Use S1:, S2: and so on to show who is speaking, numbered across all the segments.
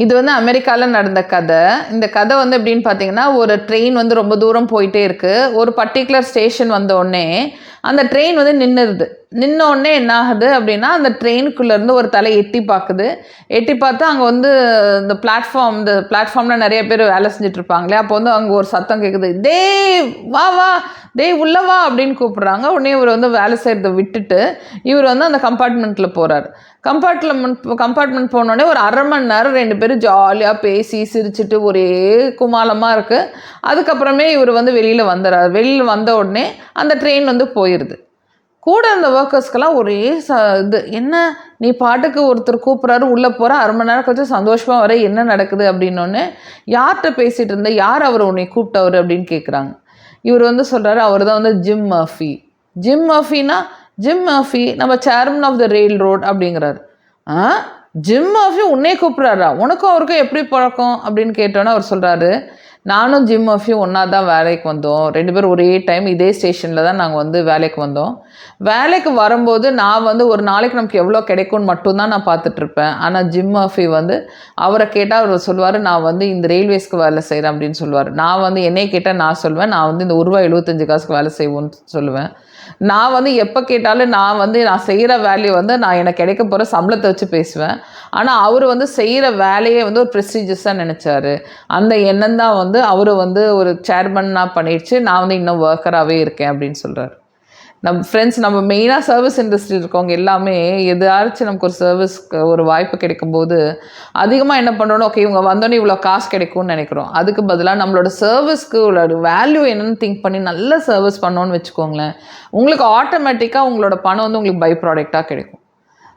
S1: இது வந்து அமெரிக்காவில் நடந்த கதை. இந்த கதை வந்து எப்படின்னு பார்த்தீங்கன்னா, ஒரு ட்ரெயின் வந்து ரொம்ப தூரம் போயிட்டே இருக்குது. ஒரு பர்டிகுலர் ஸ்டேஷன் வந்த உடனே அந்த ட்ரெயின் வந்து நின்றுது. நின்ன உடனே என்ன ஆகுது அப்படின்னா, அந்த ட்ரெயினுக்குள்ளேருந்து ஒரு தலை எட்டி பார்க்குது. எட்டி பார்த்தா அங்கே வந்து இந்த பிளாட்ஃபார்மில் நிறைய பேர் வேலை செஞ்சுட்டு இருப்பாங்களே, அப்போ வந்து அங்கே ஒரு சத்தம் கேட்குது. டேய் வா வா, டேய் உள்ள வா அப்படின்னு கூப்பிட்றாங்க. உடனே இவர் வந்து வேலை செய்கிறத விட்டுட்டு இவர் வந்து அந்த கம்பார்ட்மெண்ட்டில் போகிறார். கம்பார்ட்மெண்ட் போனோடனே ஒரு 1/2 மணி நேரம் 2 பேரும் ஜாலியாக பேசி சிரிச்சுட்டு ஒரே குமாலமாக இருக்குது. அதுக்கப்புறமே இவர் வந்து வெளியில் வந்துடுறார். வெளியில் வந்த உடனே அந்த ட்ரெயின் வந்து போயிடுது. கூட அந்த ஒர்க்கர்ஸ்க்கெல்லாம் ஒரே இது, என்ன நீ பாட்டுக்கு ஒருத்தர் கூப்பிட்றாரு, உள்ளே போகிற 1/2 மணி நேரம் கழிச்சு சந்தோஷமாக வர, என்ன நடக்குது அப்படின்னோடனே, யார்கிட்ட பேசிகிட்டு இருந்த, யார் அவர் உன்னை கூப்பிட்டவர் அப்படின்னு கேட்குறாங்க. இவர் வந்து சொல்கிறாரு, அவர் தான் வந்து ஜிம் மர்ஃபி. ஜிம் மர்ஃபின்னா, ஜிம் மர்ஃபி நம்ம chairman of the rail road அப்படிங்கிறாரு. ஜிம் மர்ஃபி உன்னே கூப்பிட்றாரா, உனக்கும் அவருக்கும் எப்படி பழக்கம் அப்படின்னு கேட்டோன்னே அவர் சொல்கிறாரு, நானும் ஜிம் மர்ஃபியும் ஒன்றா தான் வேலைக்கு வந்தோம். 2 பேரும் ஒரே டைம் இதே ஸ்டேஷனில் தான் நாங்கள் வந்து வேலைக்கு வந்தோம். வேலைக்கு வரும்போது நான் வந்து ஒரு நாளைக்கு நமக்கு எவ்வளோ கிடைக்கும்னு மட்டும்தான் நான் பார்த்துட்ருப்பேன். ஆனால் ஜிம் மர்ஃபி வந்து அவரை கேட்டால் அவர் சொல்லுவார், நான் வந்து இந்த ரயில்வேஸ்க்கு வேலை செய்கிறேன் அப்படின்னு சொல்லுவார். நான் வந்து என்னையை கேட்டால் நான் சொல்லுவேன், நான் வந்து இந்த ₹1.75 வேலை செய்வோன்னு சொல்லுவேன். நான் வந்து எப்போ கேட்டாலும் நான் செய்கிற வேலையை வந்து நான் எனக்கு கிடைக்க போகிற சம்பளத்தை வச்சு பேசுவேன். ஆனால் அவர் வந்து செய்கிற வேலையை வந்து ஒரு ப்ரெஸ்டீஜியஸாக நினச்சாரு. அந்த எண்ணம் தான் வந்து அவர் வந்து ஒரு சேர்மன்னாக பண்ணிடுச்சு. நான் வந்து இன்னும் ஒர்க்கராகவே இருக்கேன் அப்படின்னு சொல்கிறார். நம்ம மெயினாக சர்வீஸ் இண்டஸ்ட்ரி இருக்கவங்க எல்லாமே எதாச்சும் நமக்கு ஒரு சர்வீஸ்க்கு ஒரு வாய்ப்பு கிடைக்கும்போது அதிகமாக என்ன பண்ணுறோம், ஓகே இவங்க வந்தோடனே இவ்வளோ காசு கிடைக்கும்னு நினைக்கிறோம். அதுக்கு பதிலாக நம்மளோட சர்வீஸ்க்கு உள்ள வேல்யூ என்னென்னு திங்க் பண்ணி நல்ல சர்வீஸ் பண்ணோன்னு வச்சுக்கோங்களேன், உங்களுக்கு ஆட்டோமேட்டிக்காக உங்களோட பணம் வந்து உங்களுக்கு பை ப்ராடக்டாக கிடைக்கும்.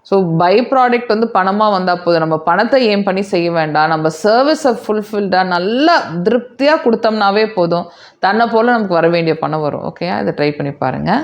S1: ஸோ பை ப்ராடக்ட் வந்து பணமாக வந்தால் போதும். நம்ம பணத்தை ஏன் பண்ணி செய்ய வேண்டாம். நம்ம சர்வீஸை ஃபுல்ஃபில்டாக நல்லா திருப்தியாக கொடுத்தோம்னாவே போதும். தன்னை போல் நமக்கு வர வேண்டிய பணம் வரும். ஓகேயா, இதை ட்ரை பண்ணி பாருங்கள்.